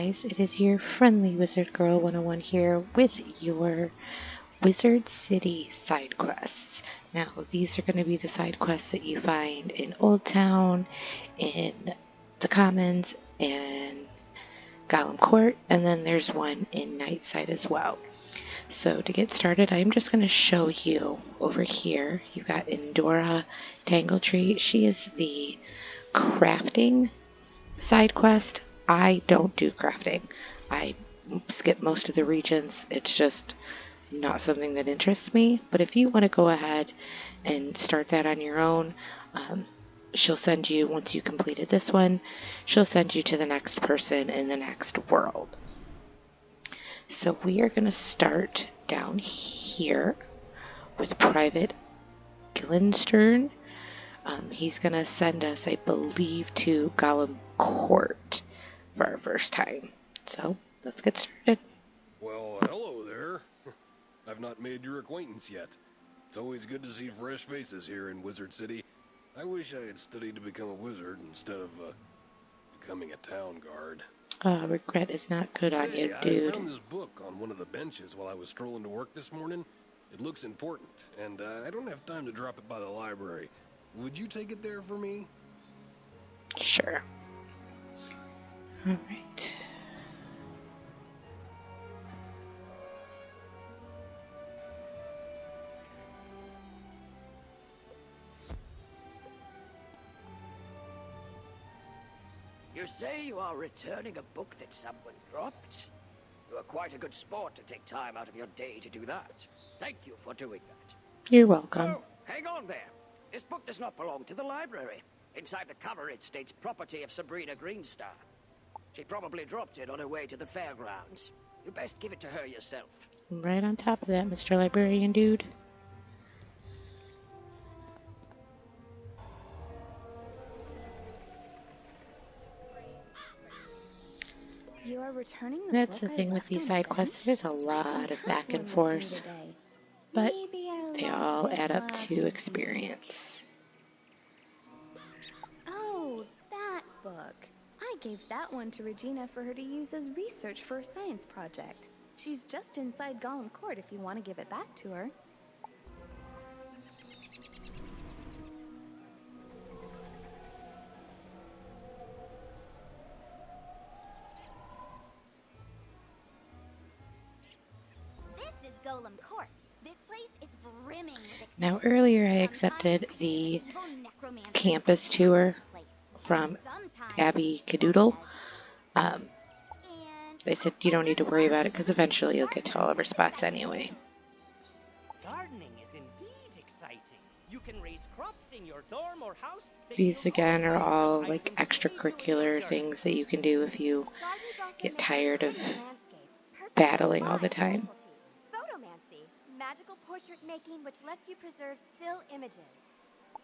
guys, it is your friendly Wizard Girl 101 here with your Wizard City side quests. Now, these are going to be the side quests that you find in Old Town, in the Commons, and Gollum Court, and then there's one in Nightside as well. So to get started, I'm just going to show you over here. You've got Endora Tangletree. She is the crafting side quest. I don't do crafting. I skip most of the regions. It's just not something that interests me. But if you want to go ahead and start that on your own, she'll send you, once you completed this one, she'll send you to the next person in the next world. So we are going to start down here with Private Guildenstern. He's going to send us, I believe, to Gollum Court for our first time. So, let's get started. Well, hello there. I've not made your acquaintance yet. It's always good to see fresh faces here in Wizard City. I wish I had studied to become a wizard instead of becoming a town guard. Regret is not good on you, dude. I found this book on one of the benches while I was strolling to work this morning. It looks important, and I don't have time to drop it by the library. Would you take it there for me? Sure. Alright. You say you are returning a book that someone dropped? You are quite a good sport to take time out of your day to do that. Thank you for doing that. You're welcome. Oh, hang on there. This book does not belong to the library. Inside the cover it states property of Sabrina Greenstar. She probably dropped it on her way to the fairgrounds. You best give it to her yourself. Right on top of that, Mr. Librarian dude. You are returning the That's book the I thing with left these on side the quests. bench? There's a I lot don't of have back one and with me forth, today. but Maybe I they lost all it add up last to week. experience. Oh, that book. I gave that one to Regina for her to use as research for a science project. She's just inside Gollum Court if you want to give it back to her. This is Golem Court. This place is brimming with Now, earlier I accepted the campus tour from Abby Cadoodle. They said you don't need to worry about it because eventually you'll get to all of her spots anyway. Gardening is indeed exciting. You can raise crops in your dorm or house. These again are all like extracurricular things that you can do if you get tired of battling all the time. Photomancy, magical portrait making which lets you preserve still images.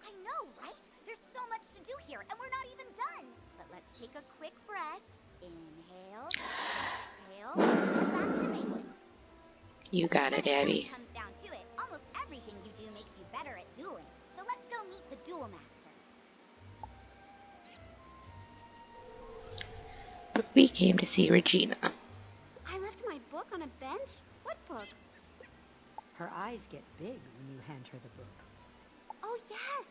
I know, right? There's so much to do here and we're not even done. But let's take a quick breath. Inhale, exhale, and back to basics. You got it, When Abby. it comes down to it, almost everything you do makes you better at dueling. So let's go meet the duel master. But we came to see Regina. I left my book on a bench? What book? Her eyes get big when you hand her the book. Oh yes!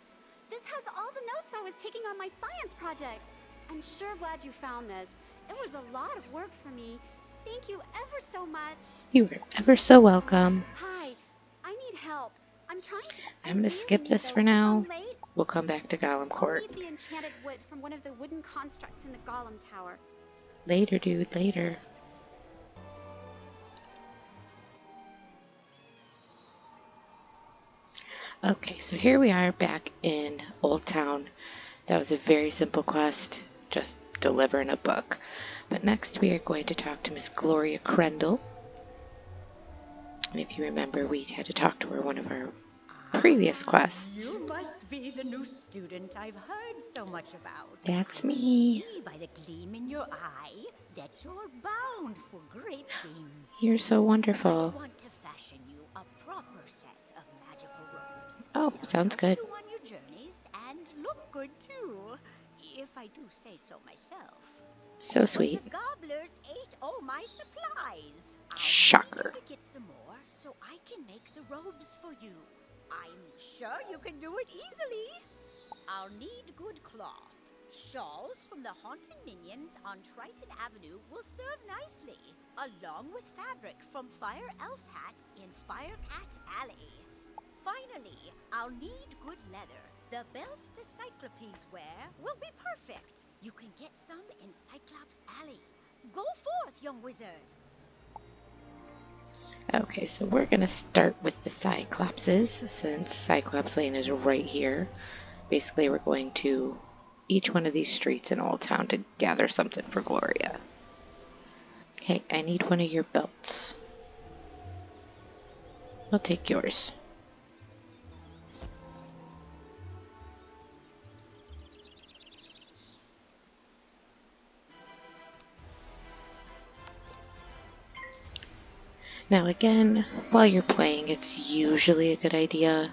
This has all the notes I was taking on my science project. I'm sure glad you found this. It was a lot of work for me. Thank you ever so much. You were ever so welcome. Hi, I need help. I'm trying to... I'm gonna skip this for now. We'll come back to Gollum Court. I'll need the enchanted wood from one of the wooden constructs in the Gollum Tower. Later, dude, later. Okay, so here we are back in Old Town. That was a very simple quest, just delivering a book. But next we are going to talk to Miss Gloria Krendell. And if you remember, we had to talk to her one of our previous quests. You must be the new student I've heard so much about. That's me. See by the gleam in your eye that you're bound for great things. You're so wonderful. I want to fashion you a proper set of magical robes. Oh, They'll sounds help good. you on your journeys and look good too, if I do say so myself. So But sweet. the gobblers ate all my supplies. Shocker. I'll need you to get some more so I can make the robes for you. I'm sure you can do it easily. I'll need good cloth. Shawls from the haunted minions on Triton Avenue will serve nicely, along with fabric from Fire Elf hats in Firecat Alley. Finally, I'll need good leather. The belts the Cyclopes wear will be perfect. You can get some in Cyclops Alley. Go forth, young wizard. Okay, so we're gonna start with the Cyclopses, since Cyclops Lane is right here. Basically, we're going to each one of these streets in Old Town to gather something for Gloria. Hey, I need one of your belts. I'll take yours. Now again, while you're playing, it's usually a good idea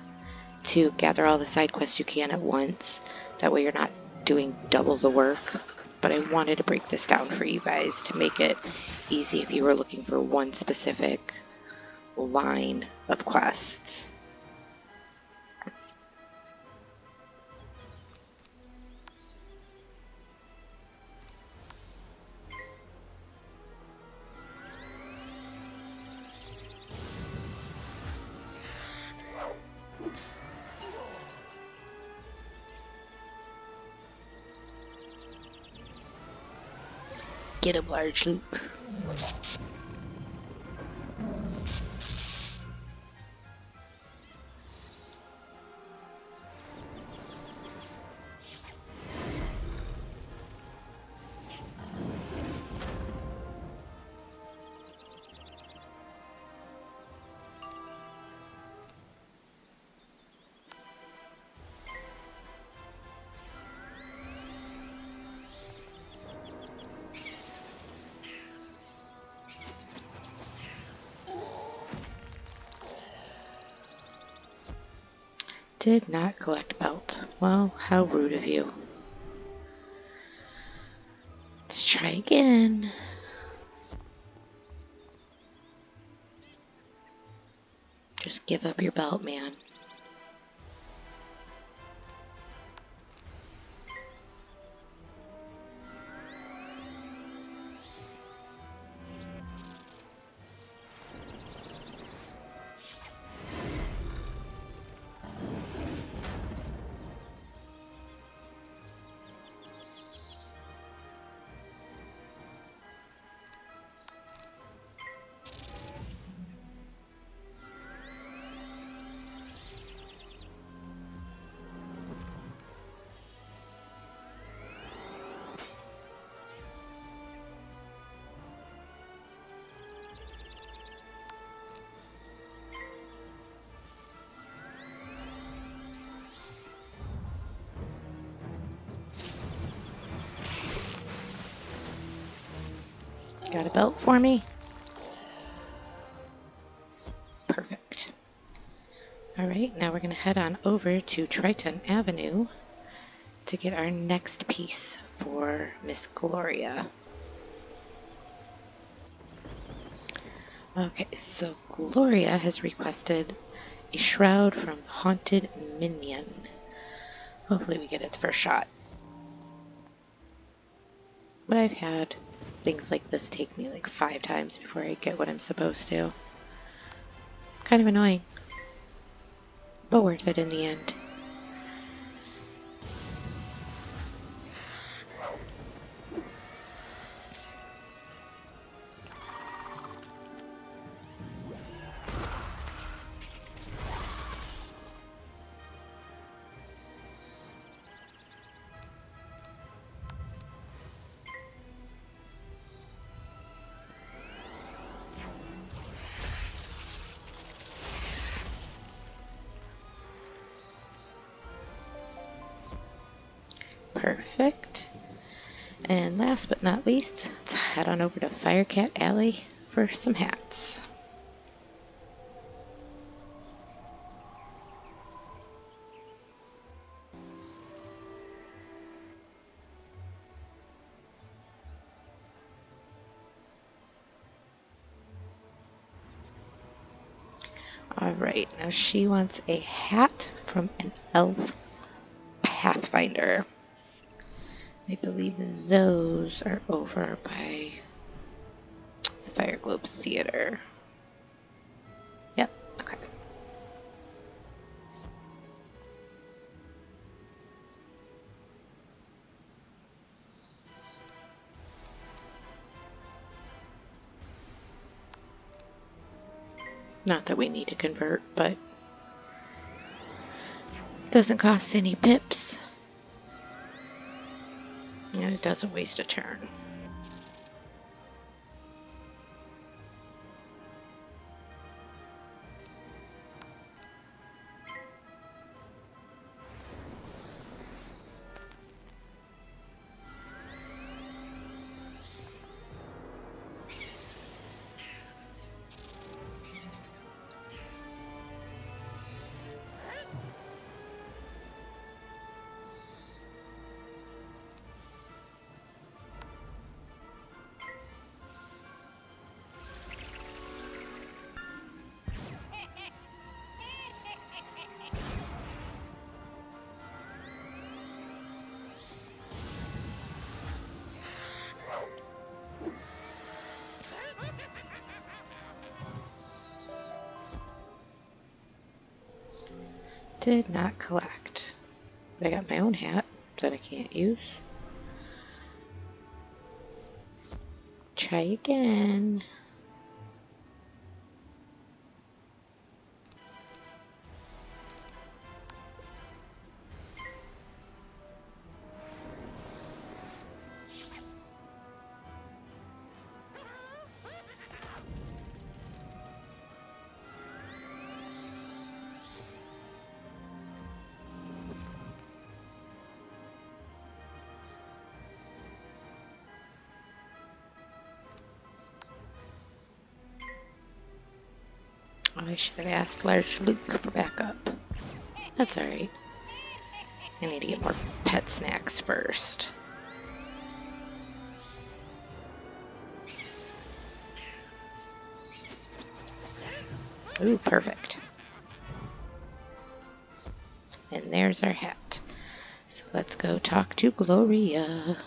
to gather all the side quests you can at once. That way you're not doing double the work. But I wanted to break this down for you guys to make it easy if you were looking for one specific line of quests. Get him, Large Luke. Did not collect belt. Well, how rude of you. Let's try again. Just give up your belt, man. Got a belt for me? Perfect. Alright, now we're going to head on over to Triton Avenue to get our next piece for Miss Gloria. Okay, so Gloria has requested a shroud from Haunted Minion. Hopefully we get it the first shot. But I've had things like this take me like 5 times before I get what I'm supposed to. Kind of annoying, but worth it in the end. Perfect. And last but not least, let's head on over to Firecat Alley for some hats. Alright, now she wants a hat from an elf pathfinder. I believe those are over by the Fire Globe Theater. Yep, okay. Not that we need to convert, but it doesn't cost any pips. And it doesn't waste a turn. Did not collect. But I got my own hat that I can't use. Try again. I should have asked Large Luke for backup. That's alright. I need to get more pet snacks first. Ooh, perfect. And there's our hat. So let's go talk to Gloria.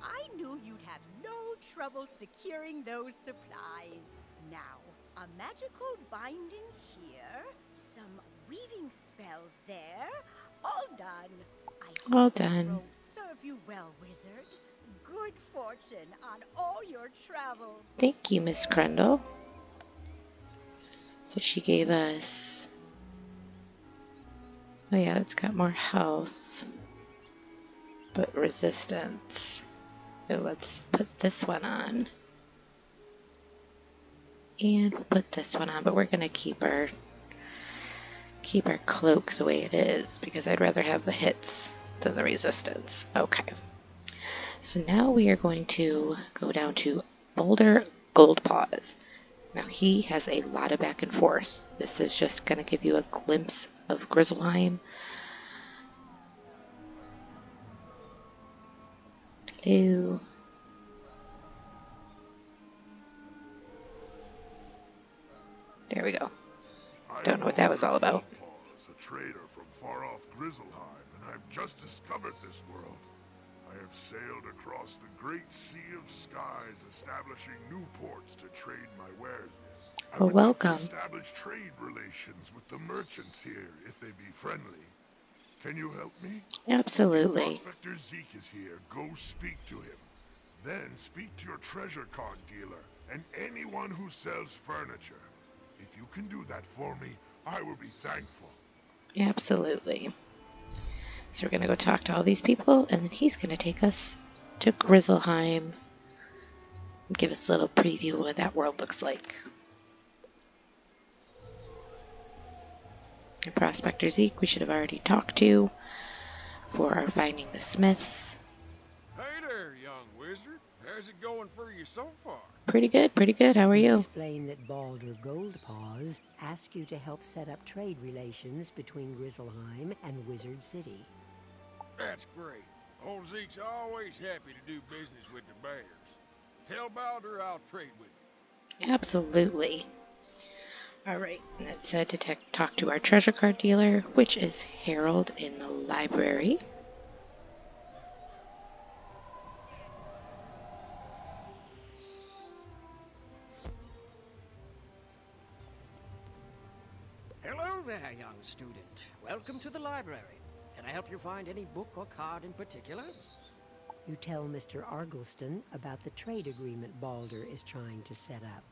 I knew you'd have no trouble securing those supplies. Now, a magical binding here, some weaving spells there, all done. I hope All those done. robes serve you well, wizard. Good fortune on all your travels. Thank you, Miss Krendell. So she gave us... Oh yeah, it's got more health. But resistance. So let's put this one on. And we'll put this one on, but we're gonna keep our cloak the way it is, because I'd rather have the hits than the resistance. Okay. So now we are going to go down to Baldur Goldpaws. Now he has a lot of back and forth. This is just going to give you a glimpse of Grizzleheim. Hello. There we go. Don't know what that was all about. Goldpaws, a trader from far off Grizzleheim, and I've just discovered this world. I have sailed across the great sea of skies, establishing new ports to trade my wares in. I Well, would like to welcome. establish trade relations with the merchants here, if they be friendly. Can you help me? Absolutely. Prospector Zeke is here. Go speak to him. Then speak to your treasure card dealer and anyone who sells furniture. If you can do that for me, I will be thankful. Absolutely. So we're going to go talk to all these people, and then he's going to take us to Grizzleheim and give us a little preview of what that world looks like. And Prospector Zeke we should have already talked to for our Finding the Smiths. Hey there, young wizard. How's it going for you so far? Pretty good, pretty good. How are you? Explain that Baldur Goldpaws asked you to help set up trade relations between Grizzleheim and Wizard City. That's great. Old Zeke's always happy to do business with the bears. Tell Baldur I'll trade with you. Absolutely. Alright, let's to talk to our treasure card dealer, which is Harold in the library. Hello there, young student. Welcome to the library. Can I help you find any book or card in particular? You tell Mr. Argleston about the trade agreement Baldur is trying to set up.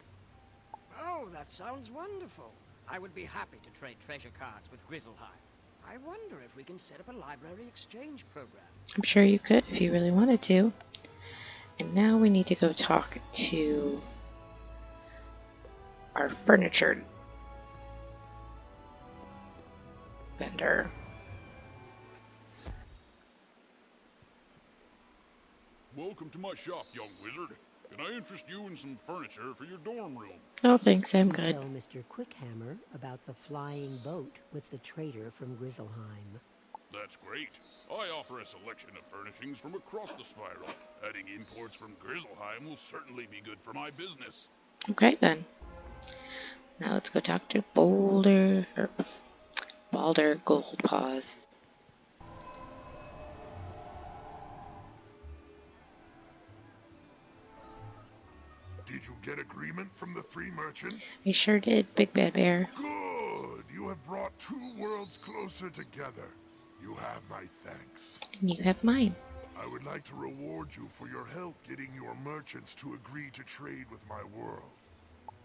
Oh, that sounds wonderful. I would be happy to trade treasure cards with Grizzleheim. I wonder if we can set up a library exchange program. I'm sure you could if you really wanted to. And now we need to go talk to our furniture vendor. Welcome to my shop, young wizard. Can I interest you in some furniture for your dorm room? No thanks, I'm You good. tell Mr. Quickhammer about the flying boat with the trader from Grizzleheim. That's great. I offer a selection of furnishings from across the spiral. Adding imports from Grizzleheim will certainly be good for my business. Okay then. Now let's go talk to Baldur Goldpaws. Did you get agreement from the 3 merchants? I sure did, Big Bad Bear. Good! You have brought 2 worlds closer together. You have my thanks. And you have mine. I would like to reward you for your help getting your merchants to agree to trade with my world.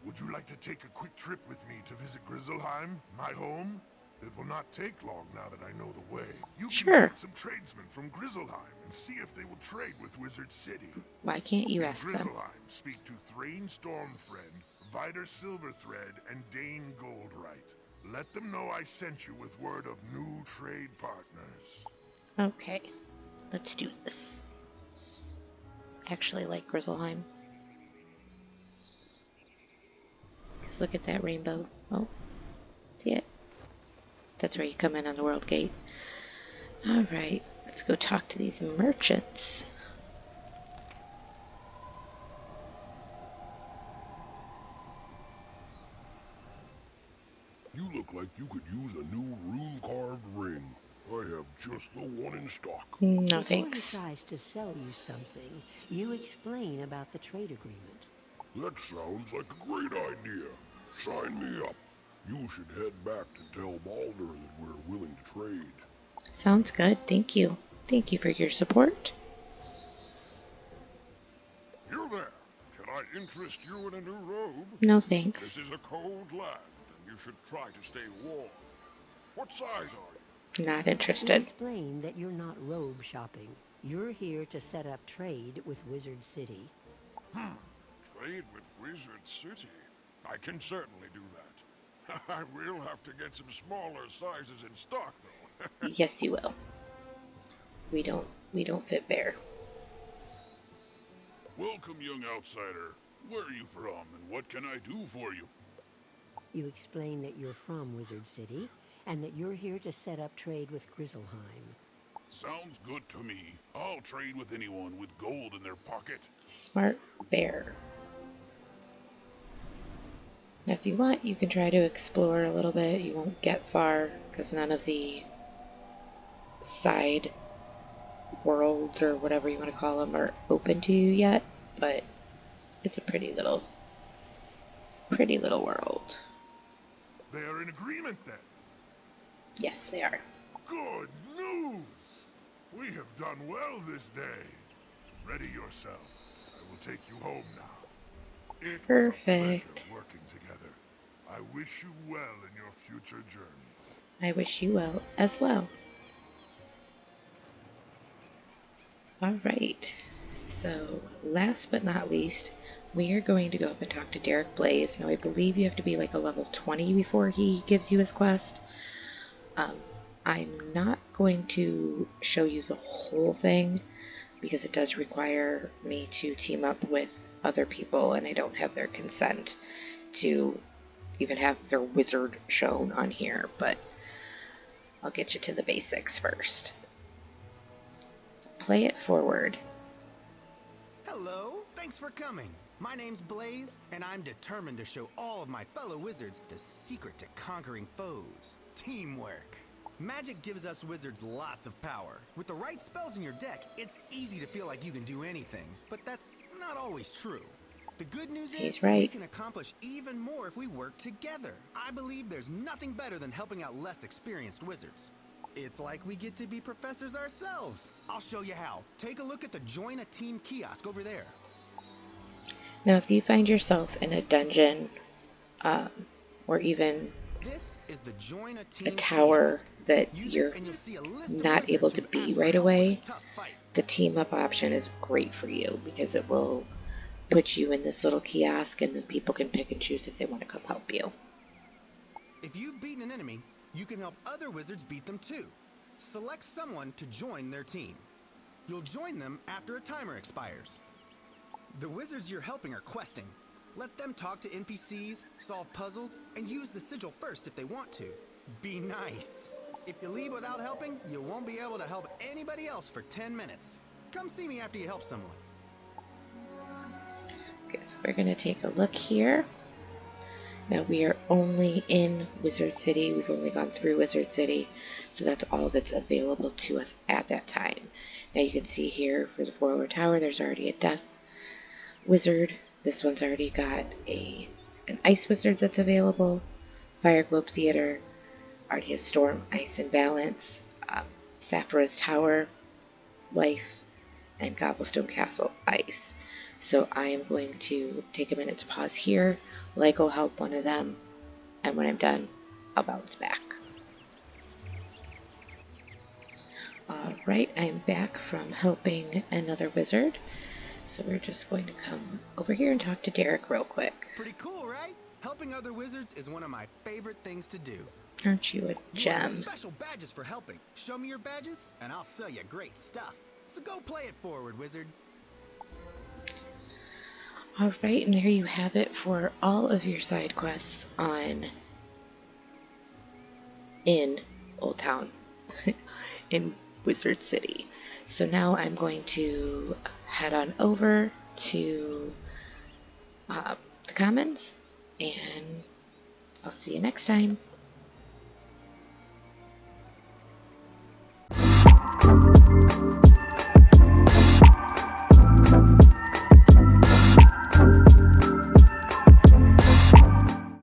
Would you like to take a quick trip with me to visit Grizzleheim, my home? It will not take long now that I know the way. You Sure. can meet some tradesmen from Grizzleheim and see if they will trade with Wizard City. Why can't you In ask them? Grizzleheim, speak to Thrain Stormfriend, Vider Silverthread, and Dane Goldright. Let them know I sent you with word of new trade partners. Okay, let's do this. Actually like Grizzleheim. Just look at that rainbow. Oh, see it? That's where you come in on the world gate. Alright, let's go talk to these merchants. You look like you could use a new rune-carved ring. I have just the one in stock. No Before thanks. he tries to sell you something, you explain about the trade agreement. That sounds like a great idea. Sign me up. You should head back to tell Baldur that we're willing to trade. Sounds good, thank you. Thank you for your support. You there. Can I interest you in a new robe? No This thanks. is a cold land, and you should try to stay warm. What size are you? Not You interested. explain that you're not robe shopping. You're here to set up trade with Wizard City. Trade with Wizard City? I can certainly do that. I will have to get some smaller sizes in stock, though. Yes, you will. We don't fit bear. Welcome, young outsider. Where are you from, and what can I do for you? You explain that you're from Wizard City, and that you're here to set up trade with Grizzleheim. Sounds good to me. I'll trade with anyone with gold in their pocket. Smart bear. Now if you want, you can try to explore a little bit. You won't get far, because none of the side worlds, or whatever you want to call them, are open to you yet. But it's a pretty little world. They are in agreement, then. Yes, they are. Good news! We have done well this day. Ready yourself. I will take you home now. It was a Perfect. pleasure working together. I wish you well in your future journeys. I wish you well as well. Alright, so last but not least, we are going to go up and talk to Derrick Blaze. Now I believe you have to be like a level 20 before he gives you his quest. I'm not going to show you the whole thing. because it does require me to team up with other people, and I don't have their consent to even have their wizard shown on here, but I'll get you to the basics first. Play it forward. Hello, thanks for coming. My name's Blaze, and I'm determined to show all of my fellow wizards the secret to conquering foes. Teamwork. Magic gives us wizards lots of power. With the right spells in your deck, it's easy to feel like you can do anything, but that's not always true. The good news is we can accomplish even more if we work together. I believe there's nothing better than helping out less experienced wizards. It's like we get to be professors ourselves. I'll show you how. Take a look at the Join a Team kiosk over there. Now, if you find yourself in a dungeon, or even a tower that you're not able to be right away, the team up option is great for you, because it will put you in this little kiosk, and then people can pick and choose if they want to come help you. If you've beaten an enemy, you can help other wizards beat them too. Select someone to join their team. You'll join them after a timer expires. The wizards you're helping are questing. Let them talk to NPCs, solve puzzles, and use the sigil first if they want to. Be nice. If you leave without helping, you won't be able to help anybody else for 10 minutes. Come see me after you help someone. Okay, so we're going to take a look here. Now we are only in Wizard City. We've only gone through Wizard City, so that's all that's available to us at that time. Now you can see here for the Forlorn Tower, there's already a Death Wizard. This one's already got an Ice Wizard that's available. Fire Globe Theater already has Storm, Ice, and Balance. Sapphire's Tower, Life, and Cobblestone Castle, Ice. So I am going to take a minute to pause here while I go help one of them, and when I'm done, I'll bounce back. Alright, I'm back from helping another wizard. So we're just going to come over here and talk to Derrick real quick. Pretty cool, right? Helping other wizards is one of my favorite things to do. Aren't you a gem? You have special badges for helping. Show me your badges, and I'll sell you great stuff. So go play it forward, wizard. Alright, and there you have it for all of your side quests in Olde Towne, in Wizard City. So now I'm going to head on over to the Commons, and I'll see you next time.